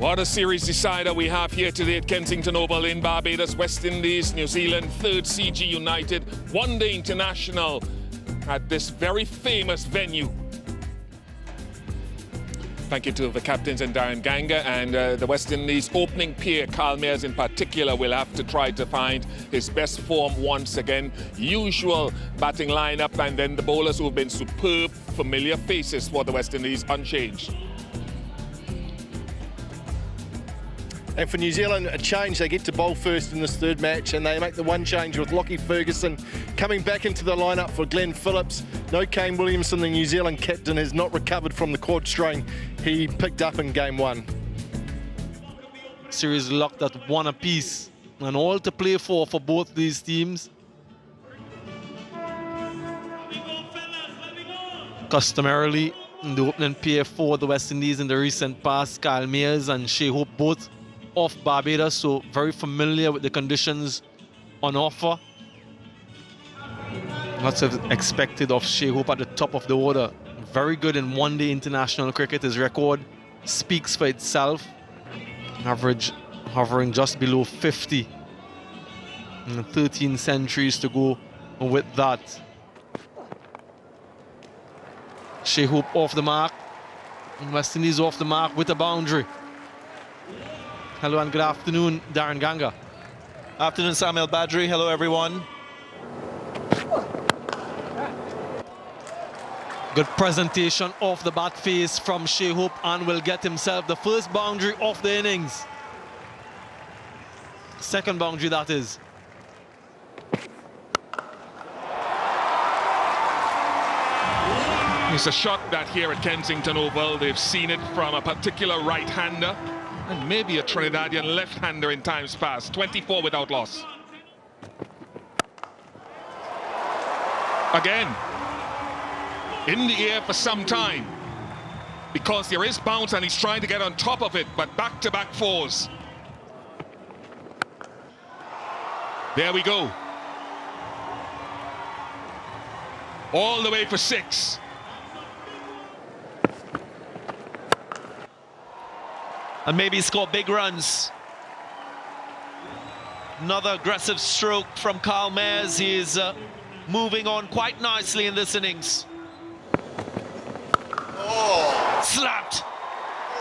What a series decider we have here today at Kensington Oval in Barbados, West Indies, New Zealand, third CG United, one-day international at this very famous venue. Thank you to the captains and Darren Ganga and the West Indies opening pair. Kyle Mayers in particular will have to try to find his best form once again. Usual batting lineup, and then the bowlers who have been superb, familiar faces for the West Indies unchanged. And for New Zealand, a change. They get to bowl first in this third match, and they make the one change with Lockie Ferguson coming back into the lineup for Glenn Phillips. No Kane Williamson, the New Zealand captain, has not recovered from the quad strain he picked up in game one. Series locked at 1 apiece, and all to play for both these teams. Customarily, in the opening pair for the West Indies in the recent past, Kyle Mayers and Shai Hope both off Barbados, so very familiar with the conditions on offer. Lots of expected of Shai Hope at the top of the order. Very good in one-day international cricket. His record speaks for itself. Average hovering just below 50. And 13 centuries to go with that. Shai Hope off the mark. And West Indies off the mark with a boundary. Hello and good afternoon, Darren Ganga. Afternoon, Samuel Badri. Hello, everyone. Good presentation off the bat face from Shai Hope, and will get himself the first boundary of the innings. Second boundary, that is. It's a shot that here at Kensington Oval, they've seen it from a particular right-hander and maybe a Trinidadian left-hander in times past. 24 without loss. Again, in the air for some time, because there is bounce and he's trying to get on top of it, but back-to-back fours. There we go. All the way for 6. And maybe score big runs. Another aggressive stroke from Kyle Mayers. He is moving on quite nicely in this innings. Oh. Slapped.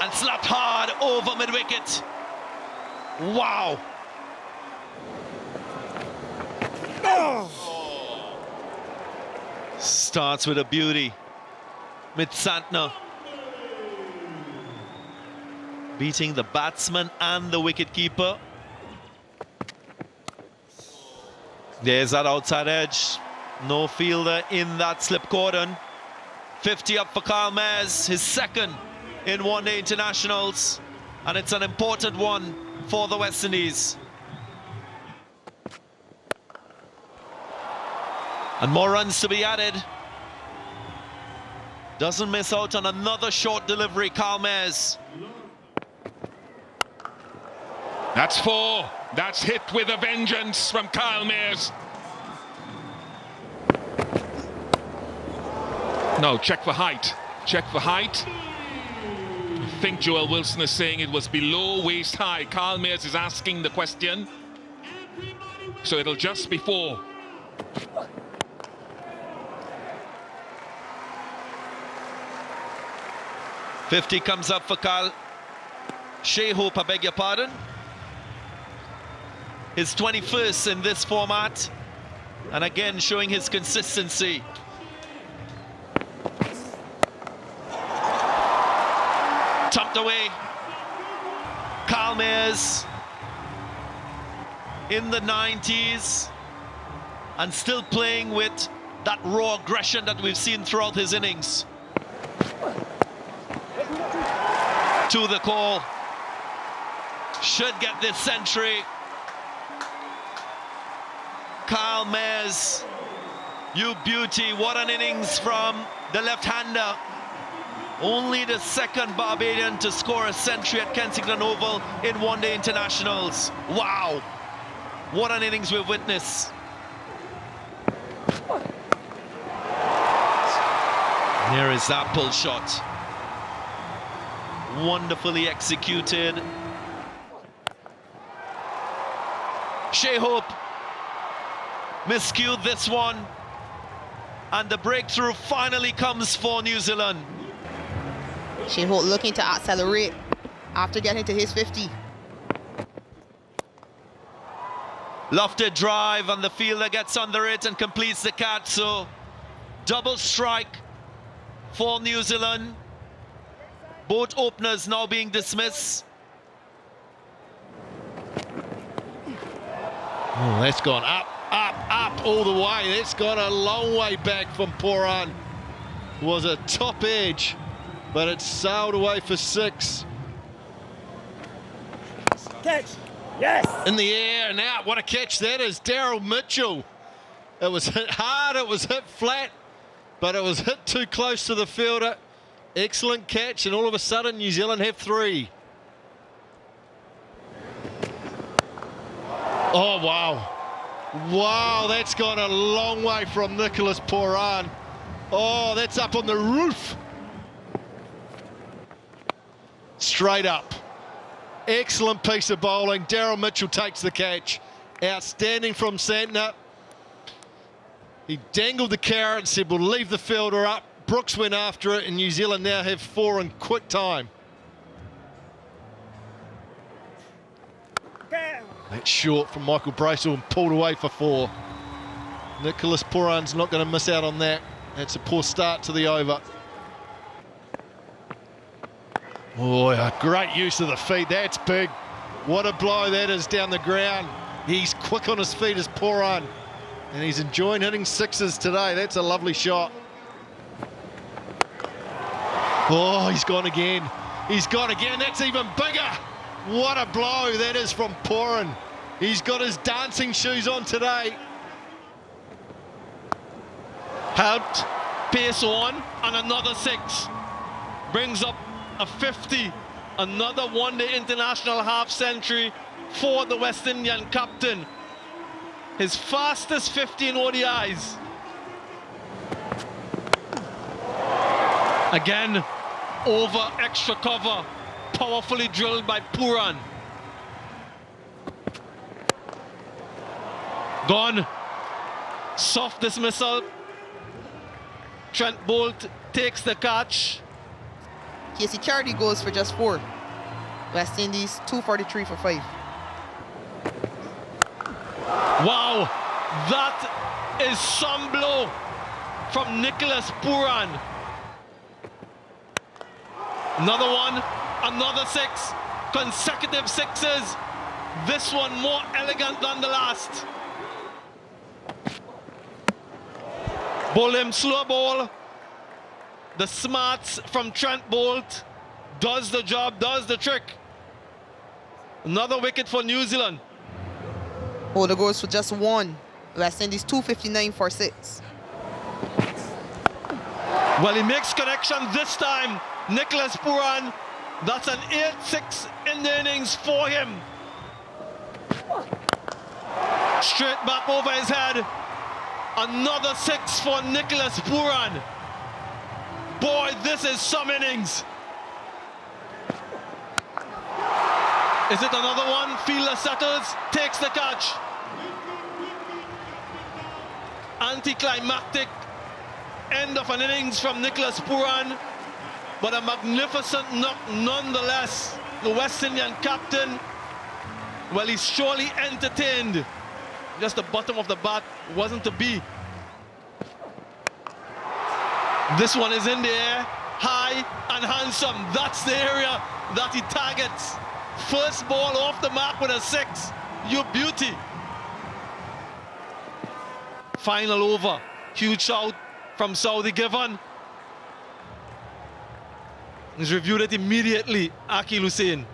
And slapped hard over mid-wicket. Wow. Oh. Starts with a beauty. Mid-Santner beating the batsman and the wicketkeeper. There's that outside edge. No fielder in that slip cordon. 50 up for Kyle Mayers, his second in one-day internationals. And it's an important one for the West Indies. And more runs to be added. Doesn't miss out on another short delivery, Kyle Mayers. That's 4. That's hit with a vengeance from Kyle Mayers. No, check for height. Check for height. I think Joel Wilson is saying it was below waist high. Kyle Mayers is asking the question. So it'll just be 4. .50 comes up for Kyle. Shai Hope, I beg your pardon. His 21st in this format, and again showing his consistency. Tucked away. Kyle Mayers in the 90s and still playing with that raw aggression that we've seen throughout his innings. To the call. Should get this century. Kyle Mayers, you beauty, what an innings from the left-hander. Only the second Barbadian to score a century at Kensington Oval in one-day internationals. Wow, what an innings we've witnessed. Here is that pull shot. Wonderfully executed. Shea Hope miscued this one, and the breakthrough finally comes for New Zealand. Shea Hope looking to accelerate after getting to his 50. Lofted drive, and the fielder gets under it and completes the catch. So double strike for New Zealand. Both openers now being dismissed. Oh, that's gone up, up all the way. That's gone a long way back from Pooran. Was a top edge, but it sailed away for 6. Catch. Yes. In the air and out. What a catch that is. Daryl Mitchell. It was hit hard, it was hit flat, but it was hit too close to the fielder. Excellent catch, and all of a sudden New Zealand have 3. Oh, wow. Wow, that's gone a long way from Nicholas Pooran. Oh, that's up on the roof. Straight up. Excellent piece of bowling. Daryl Mitchell takes the catch. Outstanding from Santner. He dangled the carrot and said, we'll leave the fielder up. Brooks went after it, and New Zealand now have 4 in quick time. That's short from Michael Bracewell and pulled away for 4. Nicholas Pooran's not going to miss out on that. That's a poor start to the over. Oh, yeah, great use of the feet. That's big. What a blow that is down the ground. He's quick on his feet as Pooran, and he's enjoying hitting 6s today. That's a lovely shot. Oh, he's gone again. He's gone again. That's even bigger. What a blow that is from Pooran. He's got his dancing shoes on today. Helped, pace on, and another 6. Brings up a 50. Another one-day international half-century for the West Indian captain. His fastest 50 in ODIs. Again, over extra cover. Powerfully drilled by Pooran. Gone. Soft dismissal. Trent Bolt takes the catch. Casey Charity goes for just 4. West Indies 243 for 5. Wow, that is some blow from Nicholas Pooran. Another one, another 6, consecutive 6s. This one more elegant than the last. Bowl him, slow ball. The smarts from Trent Bolt does the job, does the trick. Another wicket for New Zealand. Holder goes for just 1. West Indies 259 for 6. Well, he makes connection this time. Nicholas Pooran, that's an 8-6 in the innings for him. Straight back over his head. Another 6 for Nicholas Pooran. Boy, this is some innings. Is it another one? Fielder settles, takes the catch. Anticlimactic end of an innings from Nicholas Pooran, but a magnificent knock nonetheless. The West Indian captain, well, he's surely entertained. Just the bottom of the bat wasn't to be. This one is in the air, high and handsome. That's the area that he targets. First ball off the mark with a 6. You beauty. Final over. Huge shout from Saudi Given. He's reviewed it immediately. Akil Hussain.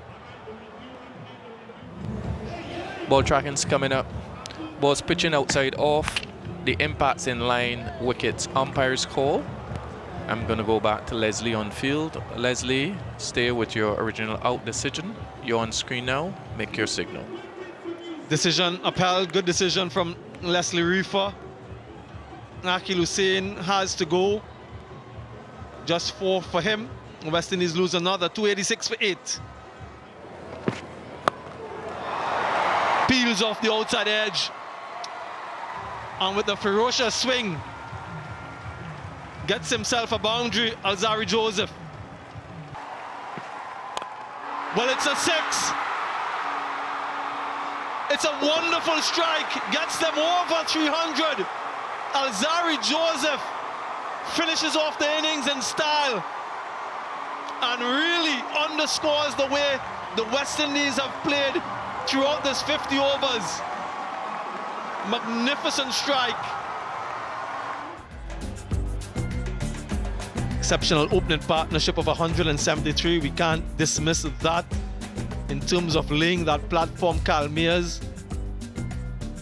Ball tracking's coming up. Ball's pitching outside off. The impact's in line. Wickets. Umpire's call. I'm going to go back to Leslie on field. Leslie, stay with your original out decision. You're on screen now. Make your signal. Decision upheld. Good decision from Leslie Reefer. Akil Hussain has to go. Just 4 for him. West Indies lose another, 286 for 8. Peels off the outside edge. And with the ferocious swing, gets himself a boundary, Alzarri Joseph. Well, it's a 6. It's a wonderful strike, gets them over 300. Alzarri Joseph finishes off the innings in style and really underscores the way the West Indies have played throughout this 50 overs. Magnificent strike. Exceptional opening partnership of 173. We can't dismiss that in terms of laying that platform. Kyle Mayers,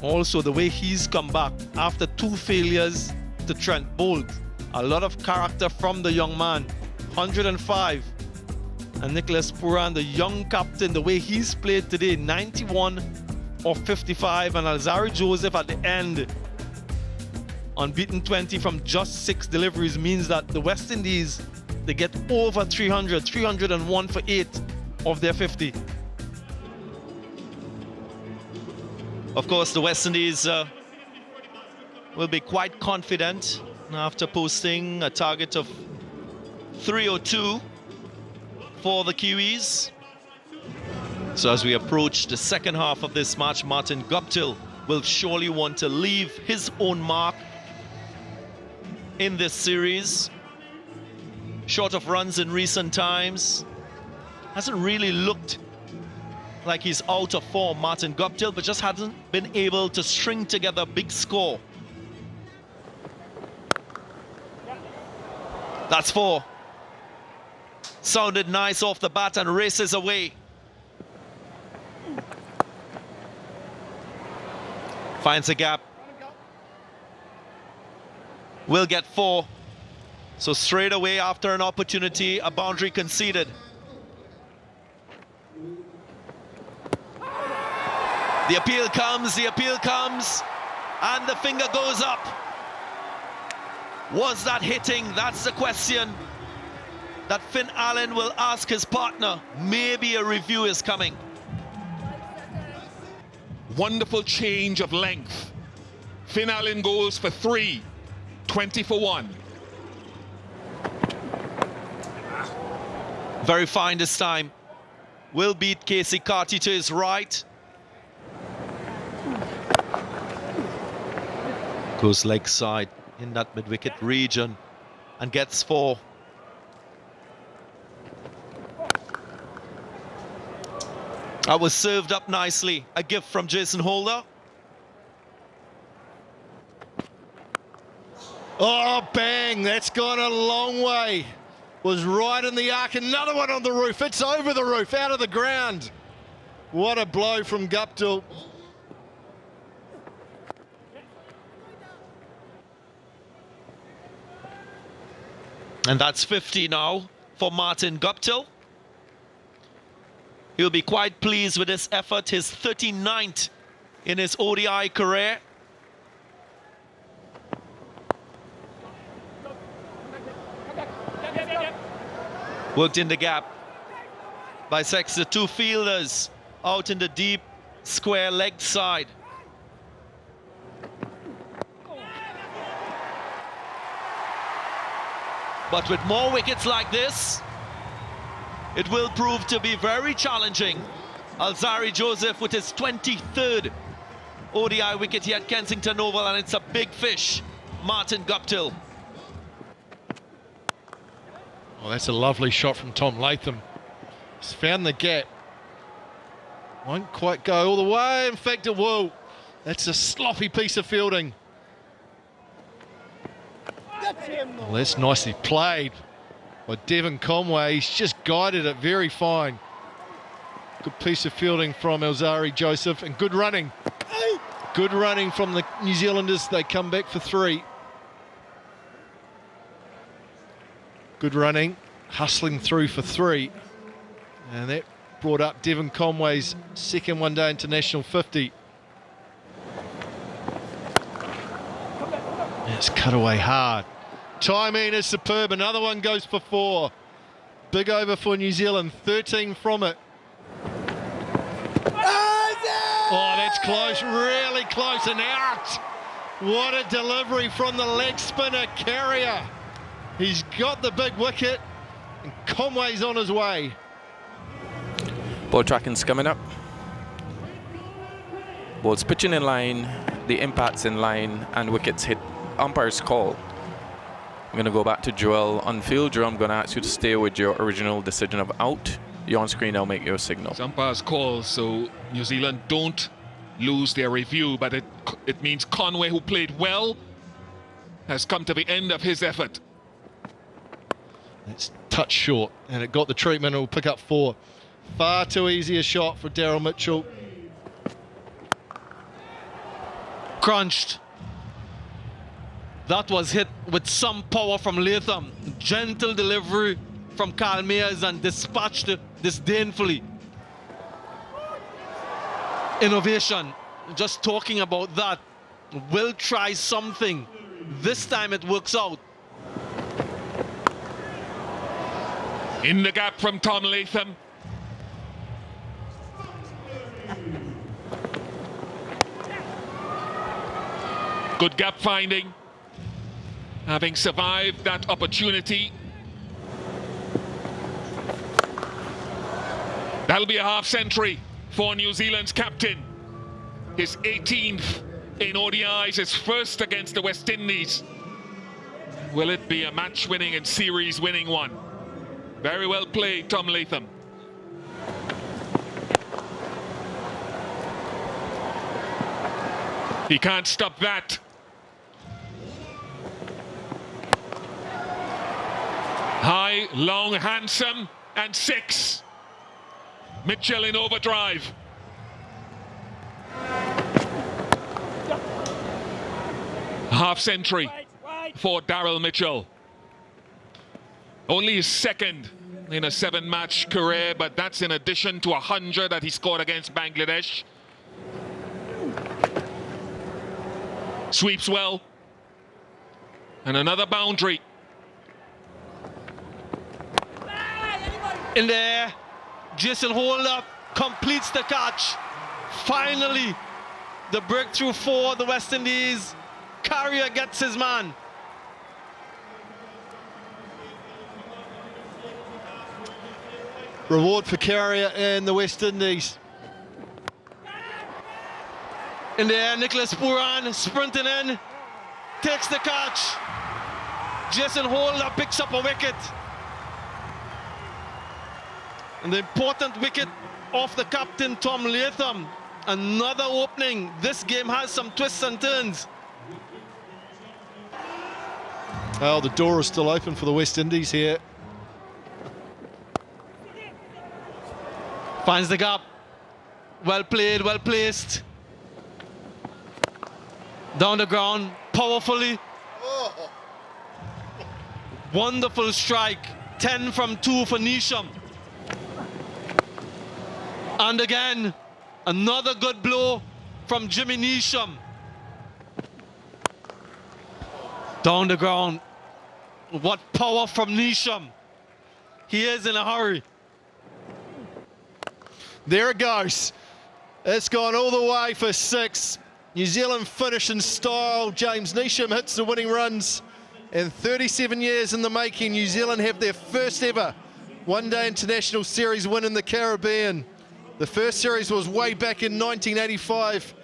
also the way he's come back after 2 failures to Trent Boult. A lot of character from the young man. 105. And Nicholas Pooran, the young captain, the way he's played today, 91 of 55. And Alzarri Joseph at the end, unbeaten 20 from just 6 deliveries, means that the West Indies, they get over 300, 301 for 8 of their 50. Of course, the West Indies will be quite confident after posting a target of 302 for the Kiwis. So as we approach the second half of this match, Martin Guptill will surely want to leave his own mark in this series. Short of runs in recent times. Hasn't really looked like he's out of form, Martin Guptill, but just hasn't been able to string together a big score. That's 4. Sounded nice off the bat and races away. Finds a gap. Will get 4. So straight away after an opportunity, a boundary conceded. The appeal comes, and the finger goes up. Was that hitting? That's the question that Finn Allen will ask his partner. Maybe a review is coming. Wonderful change of length. Finn Allen goes for 3, 20 for 1. Very fine this time. Will beat Casey Carty to his right. Goes leg side in that mid-wicket region and gets 4. That was served up nicely. A gift from Jason Holder. Oh, bang, that's gone a long way. Was right in the arc, another one on the roof. It's over the roof, out of the ground. What a blow from Guptill. And that's 50 now for Martin Guptill. He'll be quite pleased with this effort, his 39th in his ODI career. Worked in the gap. Bisects the 2 fielders out in the deep square leg side. But with more wickets like this, it will prove to be very challenging. Alzarri Joseph with his 23rd ODI wicket here at Kensington Oval, and it's a big fish, Martin Guptill. Oh, that's a lovely shot from Tom Latham. He's found the gap. Won't quite go all the way. In fact, it will. That's a sloppy piece of fielding. Well, that's nicely played by Devon Conway. He's just guided it very fine. Good piece of fielding from Alzarri Joseph, and good running. Good running from the New Zealanders. They come back for 3. Good running, hustling through for 3. And that brought up Devon Conway's second one-day international 50. It's cut away hard. Timing is superb. Another one goes for 4. Big over for New Zealand, 13 from it. Oh, that's close, really close and out. What a delivery from the leg spinner Carrier. He's got the big wicket and Conway's on his way. Ball tracking's coming up. Ball's pitching in line, the impact's in line, and wickets hit. Umpire's call. I'm going to go back to Joel on field. Joel, I'm going to ask you to stay with your original decision of out. You're on screen, I'll make your signal. It's umpire's call, so New Zealand don't lose their review, but it means Conway, who played well, has come to the end of his effort. It's touch short, and it got the treatment. It will pick up 4. Far too easy a shot for Daryl Mitchell. Crunched. That was hit with some power from Latham. Gentle delivery from Kyle Mayers and dispatched disdainfully. Innovation. Just talking about that. Will try something. This time it works out. In the gap from Tom Latham. Good gap finding. Having survived that opportunity. That'll be a half century for New Zealand's captain. His 18th in ODIs, his first against the West Indies. Will it be a match-winning and series-winning one? Very well played, Tom Latham. He can't stop that. High, long, handsome, and 6. Mitchell in overdrive. Half century for Daryl Mitchell. Only his second in a 7-match career, but that's in addition to 100 that he scored against Bangladesh. Sweeps well. And another boundary. In there, Jason Holder completes the catch. Finally, the breakthrough for the West Indies. Carrier gets his man. Reward for Carrier and the West Indies. In there, Nicholas Pooran sprinting in, takes the catch. Jason Holder picks up a wicket. And the important wicket off the captain, Tom Latham. Another opening. This game has some twists and turns. Oh, the door is still open for the West Indies here. Finds the gap. Well played, well placed. Down the ground, powerfully. Wonderful strike. 10 from 2 for Neesham. And again, another good blow from Jimmy Neesham. Down the ground. What power from Neesham. He is in a hurry. There it goes. It's gone all the way for 6. New Zealand finish in style. James Neesham hits the winning runs. And 37 years in the making, New Zealand have their first ever one-day international series win in the Caribbean. The first series was way back in 1985.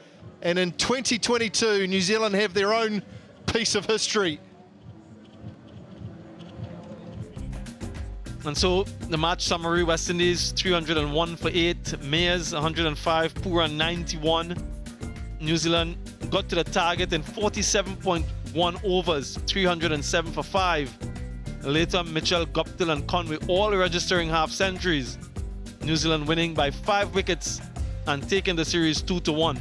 And in 2022, New Zealand have their own piece of history. And so the match summary: West Indies 301 for 8, Mayers 105, Pooran 91. New Zealand got to the target in 47.1 overs, 307 for 5. Latham, Mitchell, Guptill and Conway all registering half centuries. New Zealand winning by 5 wickets and taking the series 2-1.